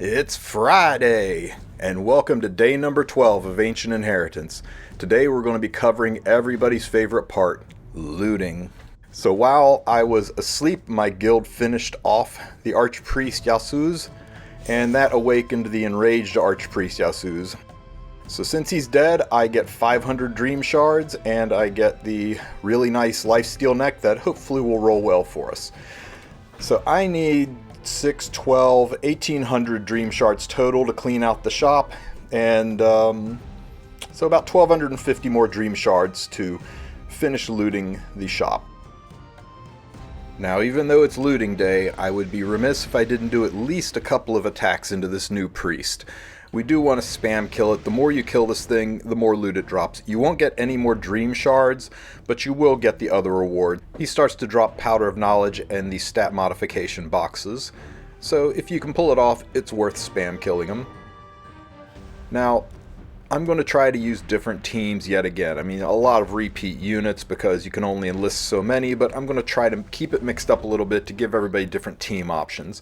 It's Friday, and welcome to day number 12 of Ancient Inheritance. Today we're going to be covering everybody's favorite part, looting. So while I was asleep, my guild finished off the Archpriest Yasuz, and that awakened the enraged Archpriest Yasuz. So since he's dead, I get 500 dream shards, and I get the really nice lifesteal neck that hopefully will roll well for us. So I need 6, 12, 1800 dream shards total to clean out the shop, and so about 1250 more dream shards to finish looting the shop. Now, even though it's looting day, I would be remiss if I didn't do at least a couple of attacks into this new priest. We do want to spam kill it. The more you kill this thing, the more loot it drops. You won't get any more dream shards, but you will get the other reward. He starts to drop Powder of Knowledge and the stat modification boxes. So if you can pull it off, it's worth spam killing him. Now, I'm going to try to use different teams yet again. I mean, a lot of repeat units because you can only enlist so many, but I'm going to try to keep it mixed up a little bit to give everybody different team options.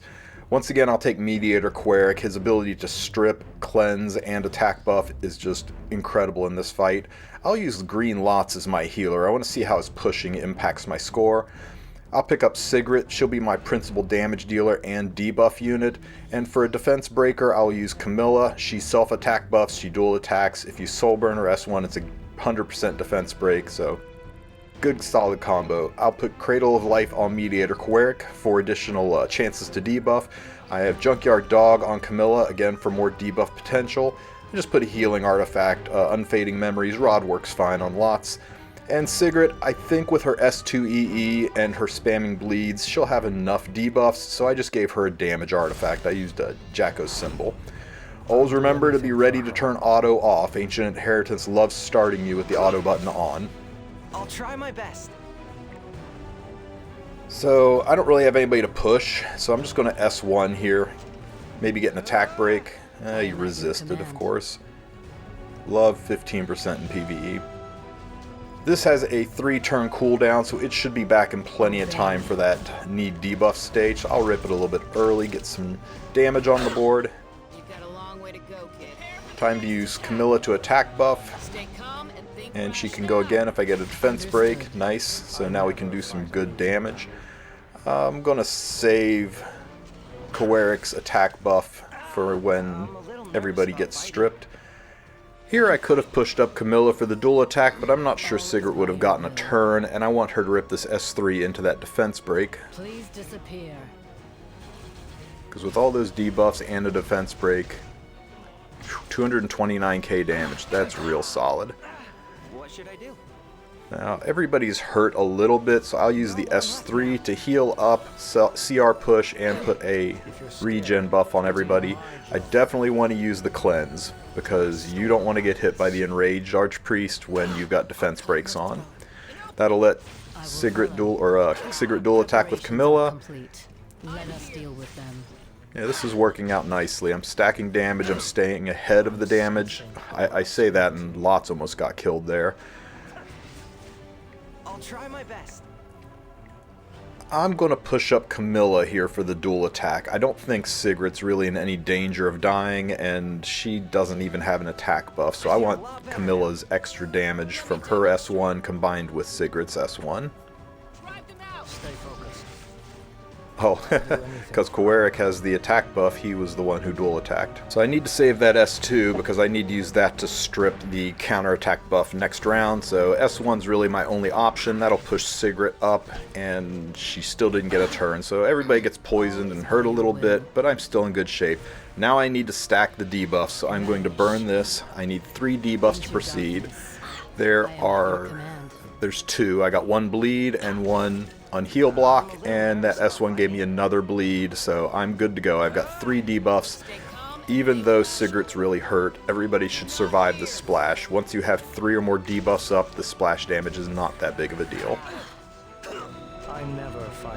Once again, I'll take Mediator Queric. His ability to strip, cleanse, and attack buff is just incredible in this fight. I'll use Green Lots as my healer. I want to see how his pushing impacts my score. I'll pick up Sigret. She'll be my principal damage dealer and debuff unit. And for a defense breaker, I'll use Camilla. She self-attack buffs, she dual attacks. If you soulburn or S1, it's a 100% defense break, so good solid combo. I'll put Cradle of Life on Mediator Queric for additional chances to debuff. I have Junkyard Dog on Camilla, again for more debuff potential. I just put a healing artifact, Unfading Memories. Rod works fine on Lots. And Sigret, I think with her S2 EE and her spamming bleeds, she'll have enough debuffs, so I just gave her a damage artifact. I used a Jacko's symbol. Always remember to be ready to turn auto off. Ancient Inheritance loves starting you with the auto button on. I'll try my best. So I don't really have anybody to push, so I'm just going to S1 here. Maybe get an attack break. You resisted, of course. Love 15% in PvE. This has a 3-turn cooldown, so it should be back in plenty of time for that need debuff stage. So I'll rip it a little bit early, get some damage on the board. You've got a long way to go, kid. Time to use Camilla to attack buff. Stay calm and think. And she can go again if I get a defense break. Nice. So now we can do some good damage. I'm going to save Queric's attack buff for when everybody gets stripped. Here I could have pushed up Camilla for the dual attack, but I'm not sure Sigret would have gotten a turn, and I want her to rip this S3 into that defense break. Please disappear. Because with all those debuffs and a defense break, 229k damage, that's real solid. What should I do? Now, everybody's hurt a little bit, so I'll use the S3 to heal up, CR push, and put a regen buff on everybody. I definitely want to use the cleanse, because you don't want to get hit by the enraged Archpriest when you've got defense breaks on. That'll let Sigret dual attack with Camilla. Let us deal with them. Yeah, this is working out nicely. I'm stacking damage, I'm staying ahead of the damage. I say that, and Lots almost got killed there. I'll try my best. I'm going to push up Camilla here for the dual attack. I don't think Sigret's really in any danger of dying, and she doesn't even have an attack buff, so I want Camilla's extra damage from her S1 combined with Sigret's S1. Stay focused. Oh, because Queric has the attack buff, he was the one who dual attacked. So I need to save that S2 because I need to use that to strip the counterattack buff next round. So S1's really my only option. That'll push Sigret up, and she still didn't get a turn. So everybody gets poisoned and hurt a little bit, but I'm still in good shape. Now I need to stack the debuffs, so I'm going to burn this. I need 3 debuffs to proceed. There's 2. I got 1 bleed and 1 on heal block, and that S1 gave me another bleed, so I'm good to go. I've got 3 debuffs. Even though Sigret's really hurt, everybody should survive the splash. Once you have 3 or more debuffs up, the splash damage is not that big of a deal.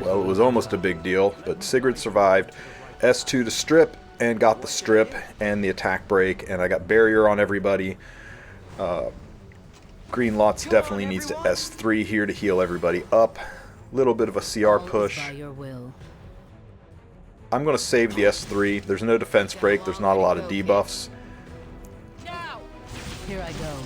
Well, it was almost a big deal, but Sigret survived. S2 to strip, and got the strip and the attack break, and I got barrier on everybody. Green Lots definitely needs to S3 here to heal everybody up. Little bit of a CR push. I'm going to save the S3. There's no defense break. There's not a lot of debuffs. Now! Here I go.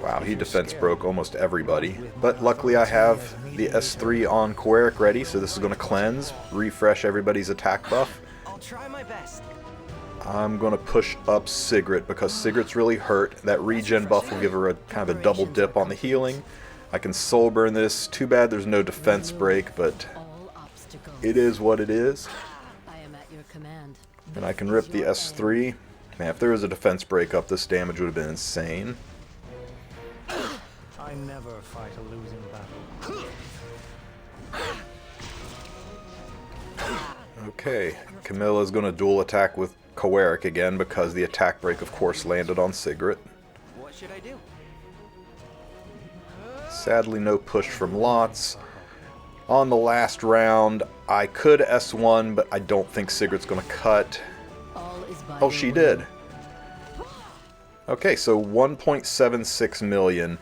Wow, he defense broke almost everybody. But luckily I have the S3 on Coeric ready, so this is going to cleanse, refresh everybody's attack buff. I'll try my best. I'm going to push up Sigret because Sigret's really hurt. That regen buff will give her a kind of a double dip on the healing. I can soul burn this. Too bad there's no defense break, but All obstacles. it is what it is. I am at your command. And I can rip the S3. Man, if there was a defense break up, this damage would have been insane. I never fight a losing battle. Okay, Camilla's going to dual attack with Coeric again because the attack break, of course, landed on Sigret. What should I do? Sadly, no push from Lots. On the last round, I could S1, but I don't think Sigret's going to cut. All is by Oh, your she will. did. Okay, so 1.76 million.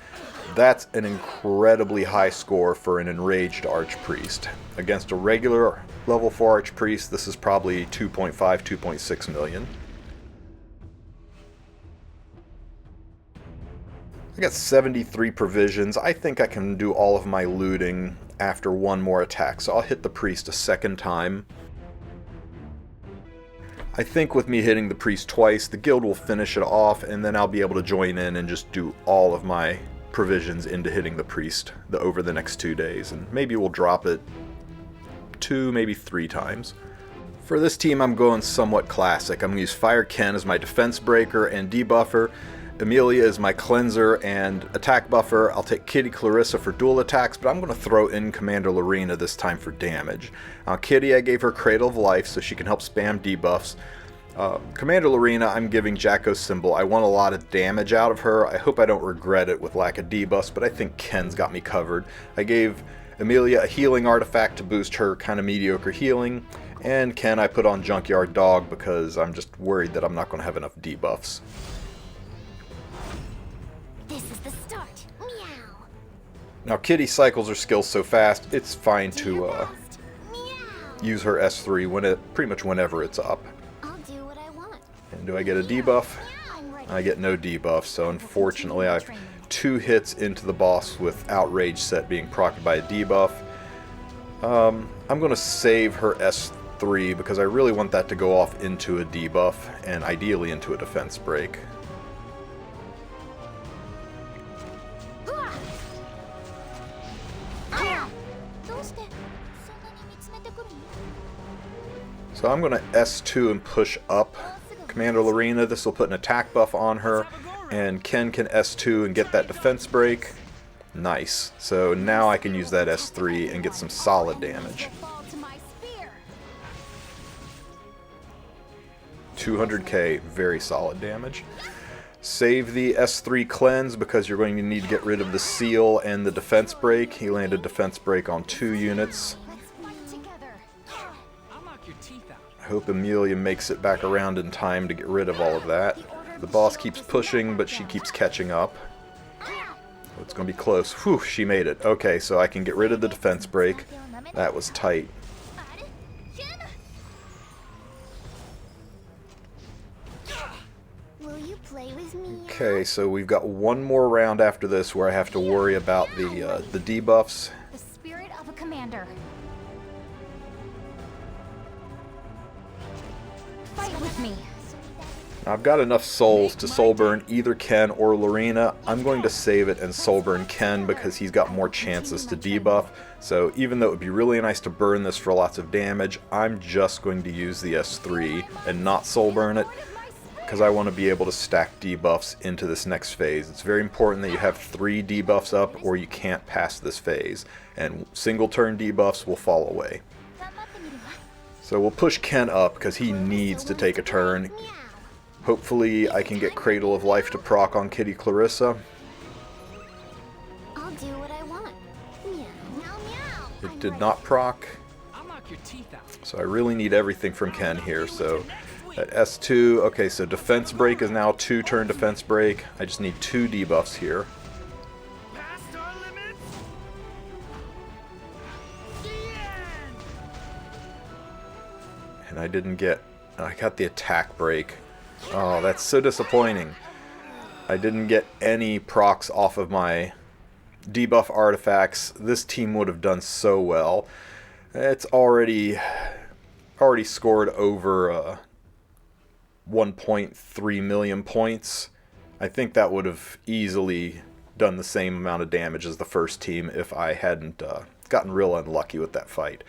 That's an incredibly high score for an enraged Archpriest. Against a regular level 4 Archpriest, this is probably 2.5, 2.6 million. I got 73 provisions. I think I can do all of my looting after one more attack, so I'll hit the priest a second time. I think with me hitting the priest twice, the guild will finish it off, and then I'll be able to join in and just do all of my provisions into hitting the priest over the next 2 days, and maybe we'll drop it 2, maybe 3 times. For this team, I'm going somewhat classic. I'm going to use Fire Ken as my defense breaker and debuffer. Emilia is my cleanser and attack buffer. I'll take Kitty Clarissa for dual attacks, but I'm going to throw in Commander Lorena this time for damage. Kitty, I gave her Cradle of Life so she can help spam debuffs. Commander Lorena, I'm giving Jacko's Symbol. I want a lot of damage out of her. I hope I don't regret it with lack of debuffs, but I think Ken's got me covered. I gave Emilia a healing artifact to boost her kind of mediocre healing, and Ken I put on Junkyard Dog because I'm just worried that I'm not going to have enough debuffs. This is the start. Meow. Now Kitty cycles her skills so fast, it's fine Do to your best. Meow. use her S3 pretty much whenever it's up. I'll do what I want. And do I get a debuff? I'm ready. I get no debuff, so unfortunately I have 2 hits into the boss with Outrage set being procced by a debuff. I'm going to save her S3 because I really want that to go off into a debuff and ideally into a defense break. So I'm going to S2 and push up Commander Lorena. This will put an attack buff on her, and Ken can S2 and get that defense break. Nice. So now I can use that S3 and get some solid damage. 200k, very solid damage. Save the S3 cleanse because you're going to need to get rid of the seal and the defense break. He landed defense break on 2 units. I hope Emilia makes it back around in time to get rid of all of that. The boss keeps pushing, but she keeps catching up. It's going to be close. Whew, she made it. Okay, so I can get rid of the defense break. That was tight. Will you play with me? Okay, so we've got one more round after this where I have to worry about the debuffs. The spirit of a commander. Fight with me. Now, I've got enough souls to soul burn either Ken or Lorena. I'm going to save it and soul burn Ken because he's got more chances to debuff. So even though it would be really nice to burn this for lots of damage, I'm just going to use the S3 and not soul burn it because I want to be able to stack debuffs into this next phase. It's very important that you have 3 debuffs up or you can't pass this phase, and single turn debuffs will fall away. So we'll push Ken up because he needs to take a turn. Hopefully I can get Cradle of Life to proc on Kitty Clarissa. I'll do what I want. Meow, meow, meow. It did not proc, I'll knock your teeth out. so I really need everything from Ken here. So at S2, okay, so defense break is now 2 turn defense break. I just need 2 debuffs here. Past our limits? and I didn't get... I got the attack break. Oh, that's so disappointing. I didn't get any procs off of my debuff artifacts. This team would have done so well. It's already scored over 1.3 million points. I think that would have easily done the same amount of damage as the first team if I hadn't gotten real unlucky with that fight.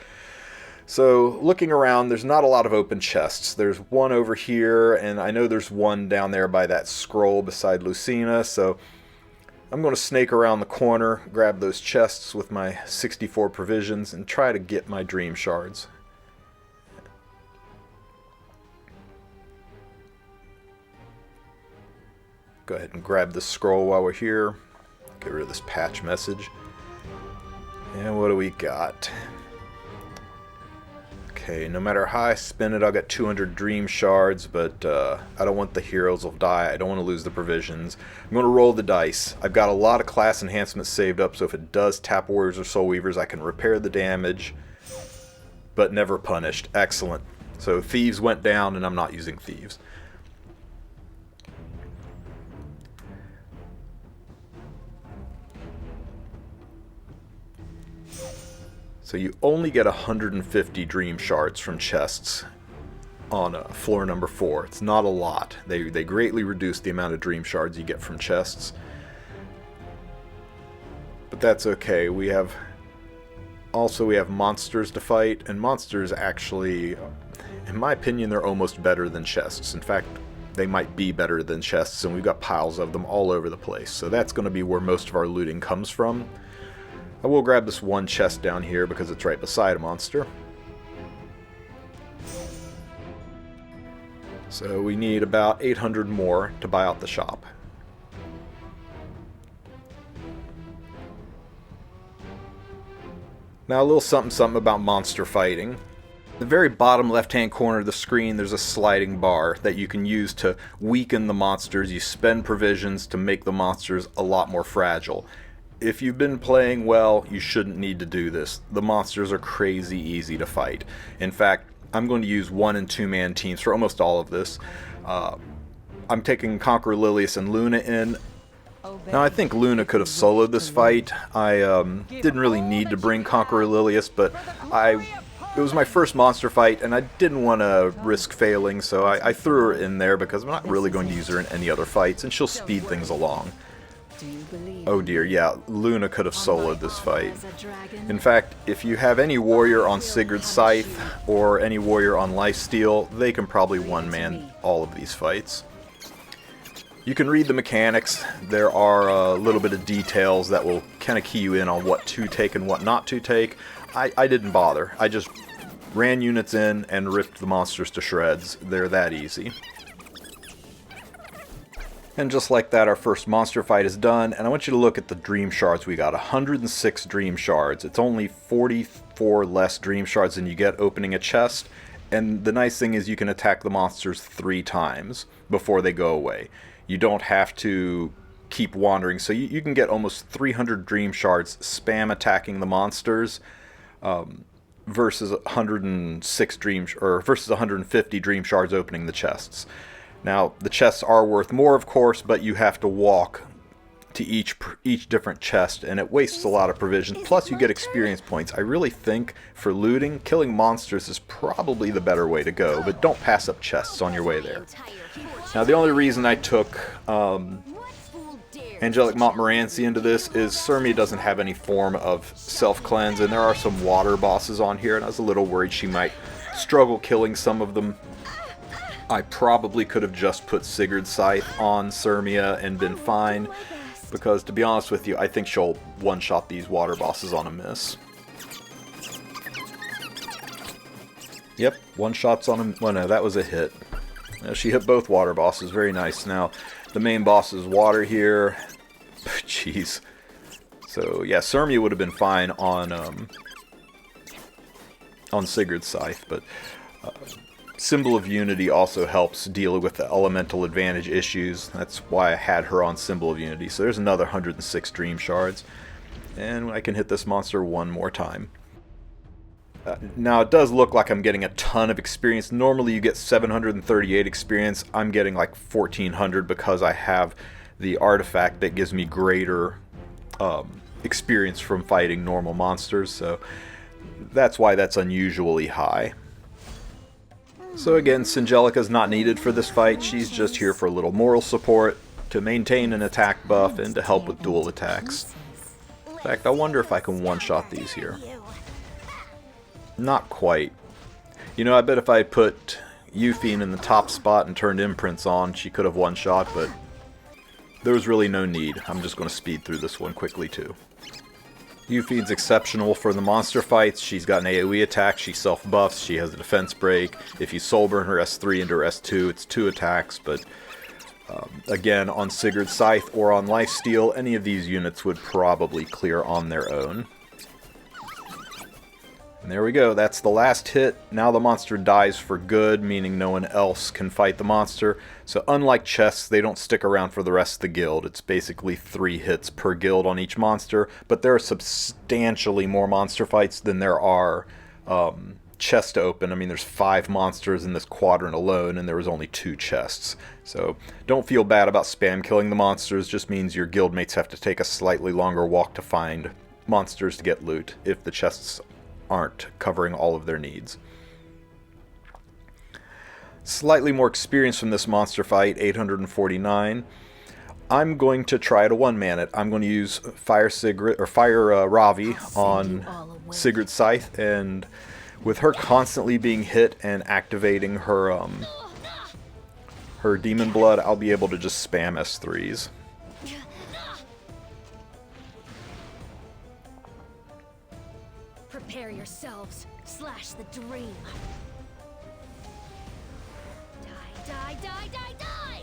So looking around, there's not a lot of open chests. There's one over here, and I know there's one down there by that scroll beside Lucina, so I'm going to snake around the corner, grab those chests with my 64 provisions, and try to get my dream shards. Go ahead and grab this scroll while we're here. Get rid of this patch message. And what do we got? Okay, no matter how I spin it, I'll get 200 dream shards, but I don't want the heroes will die. I don't want to lose the provisions. I'm going to roll the dice. I've got a lot of class enhancements saved up, so if it does tap warriors or soul weavers, I can repair the damage, but never punished. Excellent. So thieves went down, and I'm not using thieves. So you only get 150 dream shards from chests on floor number 4. It's not a lot. They greatly reduce the amount of dream shards you get from chests. But that's okay. We have monsters to fight, and monsters actually, in my opinion, they're almost better than chests. In fact, they might be better than chests, and we've got piles of them all over the place. So that's going to be where most of our looting comes from. I will grab this one chest down here because it's right beside a monster. So we need about 800 more to buy out the shop. Now a little something about monster fighting. At the very bottom left-hand corner of the screen, there's a sliding bar that you can use to weaken the monsters. You spend provisions to make the monsters a lot more fragile. If you've been playing well, you shouldn't need to do this. The monsters are crazy easy to fight. In fact, I'm going to use 1- and 2-man teams for almost all of this. I'm taking Conqueror Lilius and Luna in. Now I think Luna could have soloed this fight. I didn't really need to bring Conqueror Lilius, but it was my first monster fight and I didn't want to risk failing, so I threw her in there because I'm not really going to use her in any other fights and she'll speed things along. Oh dear, yeah, Luna could have soloed this fight. In fact, if you have any warrior on Sigrid Scythe or any warrior on Lifesteal, they can probably one-man all of these fights. You can read the mechanics. There are a little bit of details that will kind of key you in on what to take and what not to take. I didn't bother. I just ran units in and ripped the monsters to shreds. They're that easy. And just like that, our first monster fight is done, and I want you to look at the dream shards we got. 106 dream shards. It's only 44 less dream shards than you get opening a chest, and the nice thing is you can attack the monsters 3 times before they go away. You don't have to keep wandering, so you can get almost 300 dream shards spam attacking the monsters versus 106 versus 150 dream shards opening the chests. Now, the chests are worth more, of course, but you have to walk to each different chest, and it wastes a lot of provisions. Plus, you get experience points. I really think, for looting, killing monsters is probably the better way to go, but don't pass up chests on your way there. Now, the only reason I took Angelic Montmorency into this is Sirmia doesn't have any form of self-cleanse, and there are some water bosses on here, and I was a little worried she might struggle killing some of them. I probably could have just put Sigrid Scythe on Sirmia and been fine, because to be honest with you, I think she'll one-shot these water bosses on a miss. Yep, one-shots on a... well, no, that was a hit. She hit both water bosses, very nice. Now, the main boss is water here. Jeez. So, yeah, Sirmia would have been fine on Sigrid Scythe, but... Symbol of Unity also helps deal with the elemental advantage issues. That's why I had her on Symbol of Unity. So there's another 106 dream shards. And I can hit this monster one more time. Now it does look like I'm getting a ton of experience. Normally you get 738 experience. I'm getting like 1400 because I have the artifact that gives me greater experience from fighting normal monsters, so that's why that's unusually high. So again, Singelica is not needed for this fight. She's just here for a little moral support, to maintain an attack buff, and to help with dual attacks. In fact, I wonder if I can one-shot these here. Not quite. You know, I bet if I put Yufine in the top spot and turned imprints on, she could have one-shot, but there was really no need. I'm just going to speed through this one quickly too. Yufine's exceptional for the monster fights. She's got an AoE attack, she self-buffs, she has a defense break. If you soulburn her S3 into her S2, it's 2 attacks, but again, on Sigrid Scythe or on Lifesteal, any of these units would probably clear on their own. And there we go, that's the last hit. Now the monster dies for good, meaning no one else can fight the monster. So unlike chests, they don't stick around for the rest of the guild. It's basically 3 hits per guild on each monster, but there are substantially more monster fights than there are chests to open. I mean, there's 5 monsters in this quadrant alone, and there was only 2 chests. So don't feel bad about spam killing the monsters, just means your guildmates have to take a slightly longer walk to find monsters to get loot if the chests aren't covering all of their needs. Slightly more experience from this monster fight, 849. I'm going to try to one-man it. I'm going to use Fire Sigrid or Fire Ravi on Sigrid Scythe, and with her constantly being hit and activating her her Demon Blood, I'll be able to just spam S3s. Prepare yourselves. Slash the dream. Die, die, die, die, die!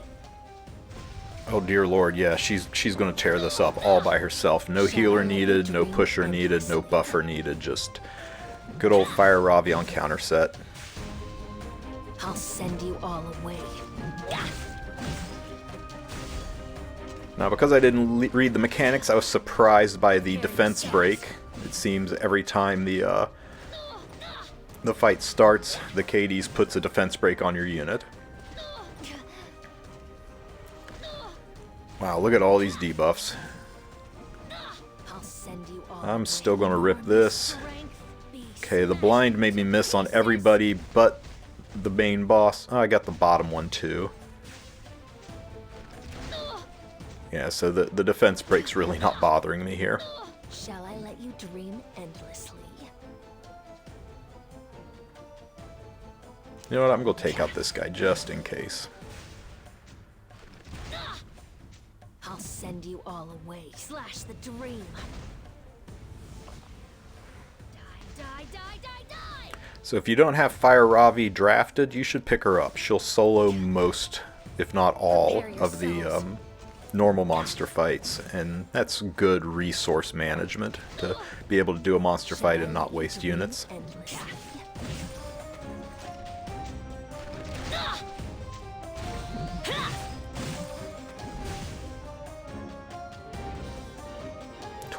Oh dear lord, yeah, she's going to tear this up all by herself. No healer needed, no pusher needed, no buffer needed, just good old Fire Ravi on counter set. I'll send you all away. Now, because I didn't read the mechanics, I was surprised by the defense break. It seems every time the fight starts, the Achates puts a defense break on your unit. Wow, look at all these debuffs. I'm still going to rip this. Okay, the blind made me miss on everybody but the main boss. Oh, I got the bottom one too. Yeah, so the defense break's really not bothering me here. Shall I let you dream endlessly? You know what, I'm going to take out this guy just in case. I'll send you all away. Slash the dream. Die, die, die, die, die! So if you don't have Fire Ravi drafted, you should pick her up. She'll solo most, if not all, of the normal monster fights, and that's good resource management to be able to do a monster fight and not waste units. Endlessly.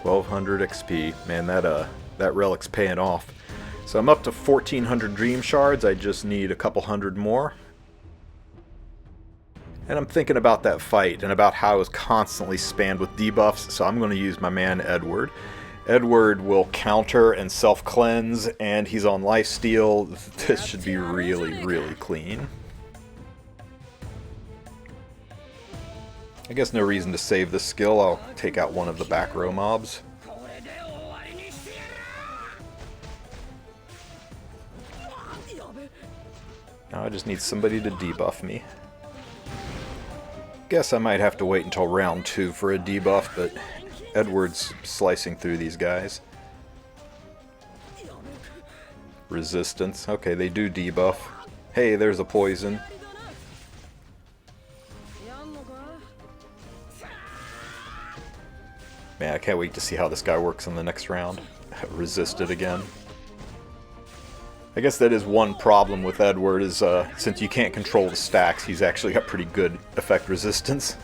1200 XP. Man, that relic's paying off. So I'm up to 1400 dream shards. I just need a couple hundred more. And I'm thinking about that fight and about how I was constantly spammed with debuffs, so I'm going to use my man Edward. Edward will counter and self-cleanse, and he's on lifesteal. This should be really, really clean. I guess no reason to save this skill. I'll take out one of the back row mobs. Now I just need somebody to debuff me. Guess I might have to wait until round 2 for a debuff, but Edward's slicing through these guys. Resistance. Okay, they do debuff. Hey, there's a poison. Man, I can't wait to see how this guy works in the next round. Resisted again. I guess that is one problem with Edward, is since you can't control the stacks, he's actually got pretty good effect resistance.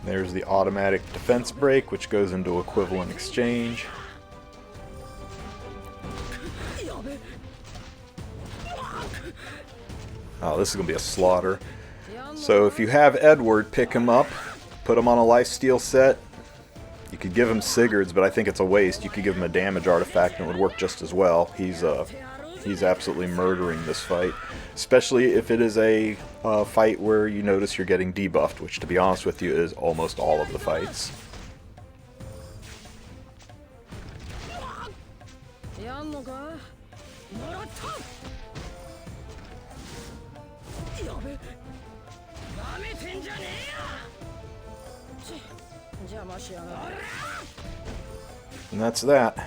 There's the automatic defense break, which goes into equivalent exchange. Oh, this is going to be a slaughter. So if you have Edward, pick him up, put him on a lifesteal set. You could give him Sigurd's, but I think it's a waste. You could give him a damage artifact and it would work just as well. He's absolutely murdering this fight, especially if it is a fight where you notice you're getting debuffed, which to be honest with you is almost all of the fights. And that's that.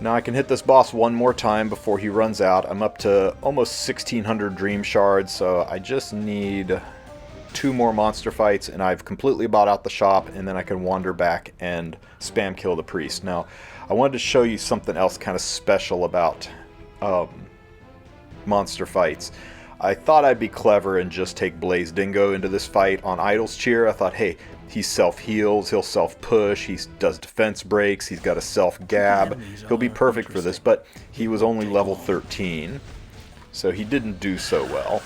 Now I can hit this boss one more time before he runs out. I'm up to almost 1600 dream shards, so I just need 2 more monster fights and I've completely bought out the shop, and then I can wander back and spam kill the priest. Now I wanted to show you something else kind of special about monster fights. I thought I'd be clever and just take Blaze Dingo into this fight on Idol's Cheer. I thought, hey, he self-heals, he'll self-push, he does defense breaks, he's got a self-gab. He'll be perfect for this, but he was only level 13, so he didn't do so well.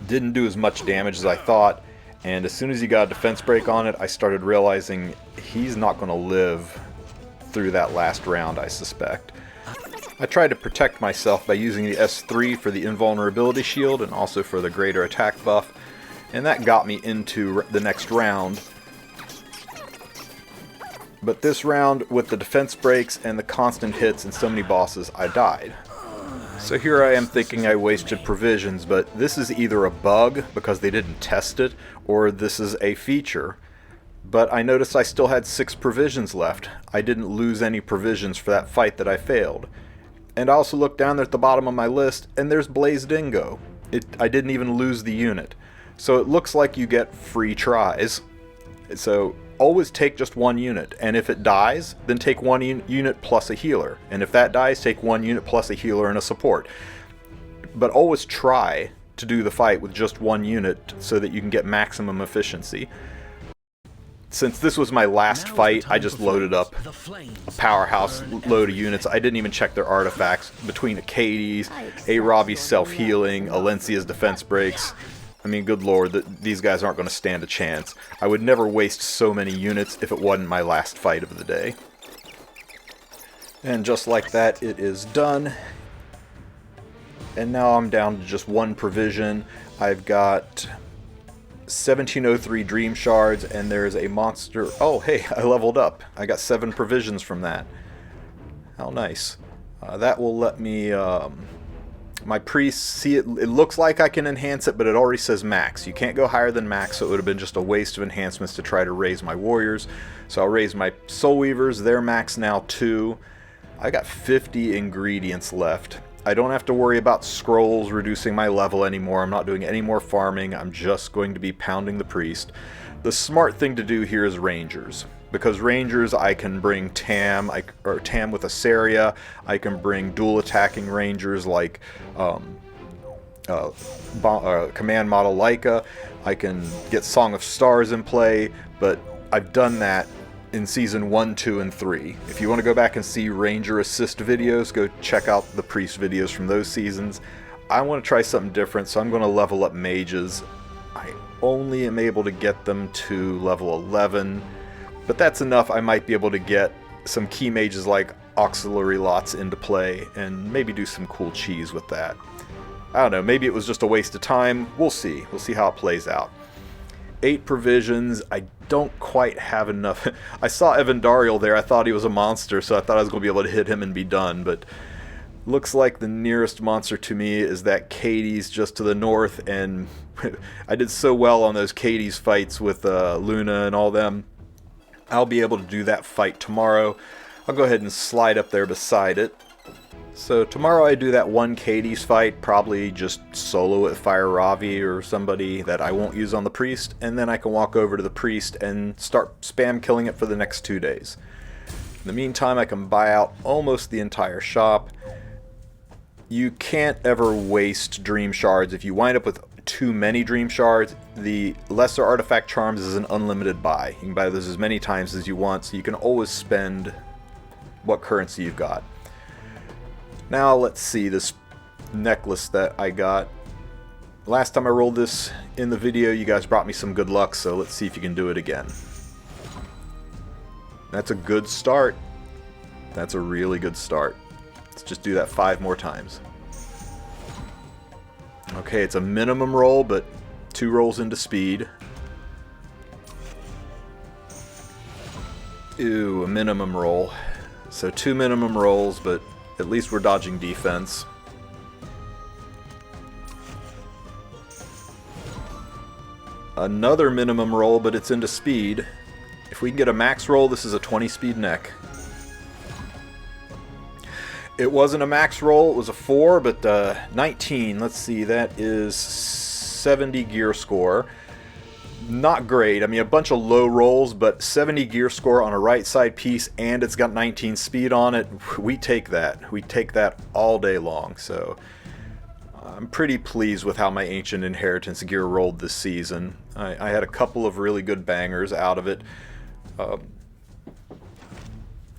Didn't do as much damage as I thought, and as soon as he got a defense break on it, I started realizing he's not going to live through that last round, I suspect. I tried to protect myself by using the S3 for the invulnerability shield and also for the greater attack buff, and that got me into the next round. But this round, with the defense breaks and the constant hits and so many bosses, I died. So here I am thinking I wasted provisions, but this is either a bug because they didn't test it, or this is a feature. But I noticed I still had 6 provisions left. I didn't lose any provisions for that fight that I failed. And I also looked down there at the bottom of my list, and there's Blaze Dingo. I didn't even lose the unit. So it looks like you get free tries. So always take just 1 unit, and if it dies, then take 1 unit plus a healer. And if that dies, take 1 unit plus a healer and a support. But always try to do the fight with just 1 unit so that you can get maximum efficiency. Since this was my last fight, I just loaded up a powerhouse load of units. I didn't even check their artifacts. Between Achates, Aravi's self-healing, Alencia's defense breaks. I mean, good lord, these guys aren't going to stand a chance. I would never waste so many units if it wasn't my last fight of the day. And just like that, it is done. And now I'm down to just 1 provision. I've got 1703 dream shards, and there's a monster. Oh, hey, I leveled up. I got 7 provisions from that. How nice. That will let me, my priest, see it looks like I can enhance it, but it already says max. You can't go higher than max, so it would have been just a waste of enhancements to try to raise my warriors. So I'll raise my soul weavers. They're max now too. I got 50 ingredients left. I don't have to worry about scrolls reducing my level anymore. I'm not doing any more farming. I'm just going to be pounding the priest. The smart thing to do here is rangers, because rangers I can bring Tam, or Tam with Iseria. I can bring dual attacking rangers like command model Leica. I can get Song of Stars in play, but I've done that in season 1, 2, and 3. If you want to go back and see ranger assist videos, go check out the priest videos from those seasons. I want to try something different, so I'm going to level up mages. I only am able to get them to level 11, but that's enough. I might be able to get some key mages like auxiliary lots into play and maybe do some cool cheese with that. I don't know, maybe it was just a waste of time. We'll see. We'll see how it plays out. 8 provisions. I don't quite have enough. I saw Evandariel there. I thought he was a monster, so I thought I was going to be able to hit him and be done, but looks like the nearest monster to me is that Achates just to the north, and I did so well on those Achates fights with Luna and all them. I'll be able to do that fight tomorrow. I'll go ahead and slide up there beside it. So tomorrow I do that 1 Achates fight, probably just solo with Fire Ravi or somebody that I won't use on the priest, and then I can walk over to the priest and start spam killing it for the next 2 days. In the meantime, I can buy out almost the entire shop. You can't ever waste dream shards. If you wind up with too many dream shards. The lesser artifact charms is an unlimited buy. You can buy those as many times as you want, so you can always spend what currency you've got. Now let's see this necklace that I got. Last time I rolled this in the video, you guys brought me some good luck, so let's see if you can do it again. That's a good start. That's a really good start. Let's just do that 5 more times. Okay, it's a minimum roll, but 2 rolls into speed. Ooh, a minimum roll. So 2 minimum rolls, but at least we're dodging defense. Another minimum roll, but it's into speed. If we can get a max roll, this is a 20 speed neck. It wasn't a max roll, it was a 4, but 19, let's see, that is 70 gear score. Not great. I mean, a bunch of low rolls, but 70 gear score on a right side piece, and it's got 19 speed on it. We take that. We take that all day long, so I'm pretty pleased with how my Ancient Inheritance gear rolled this season. I had a couple of really good bangers out of it.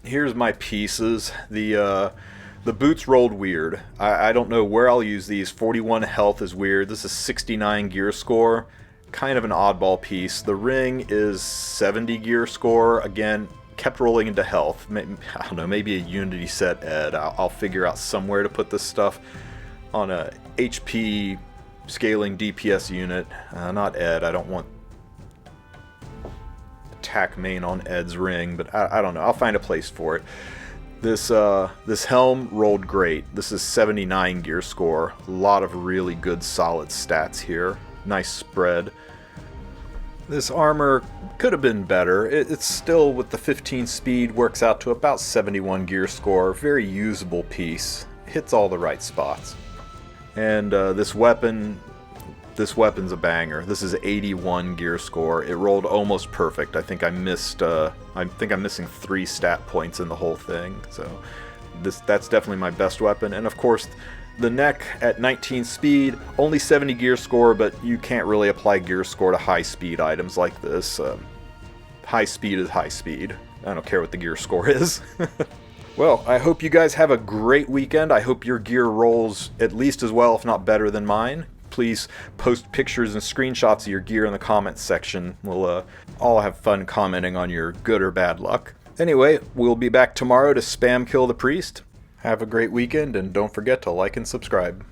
Here's my pieces. The boots rolled weird. I don't know where I'll use these. 41 health is weird. This is 69 gear score. Kind of an oddball piece. The ring is 70 gear score. Again, kept rolling into health. I don't know, maybe a Unity set Ed. I'll figure out somewhere to put this stuff on a HP scaling DPS unit. Not Ed. I don't want attack main on Ed's ring, but I don't know. I'll find a place for it. This helm rolled great. This is 79 gear score. A lot of really good solid stats here. Nice spread. This armor could have been better. It's still, with the 15 speed, works out to about 71 gear score. Very usable piece. Hits all the right spots. And this weapon's a banger. This is 81 gear score. It rolled almost perfect. I think I'm missing 3 stat points in the whole thing. So that's definitely my best weapon. And of course, the neck at 19 speed, only 70 gear score, but you can't really apply gear score to high speed items like this. High speed is high speed. I don't care what the gear score is. Well, I hope you guys have a great weekend. I hope your gear rolls at least as well, if not better than mine. Please post pictures and screenshots of your gear in the comments section. We'll all have fun commenting on your good or bad luck. Anyway, we'll be back tomorrow to spam kill the priest. Have a great weekend, and don't forget to like and subscribe.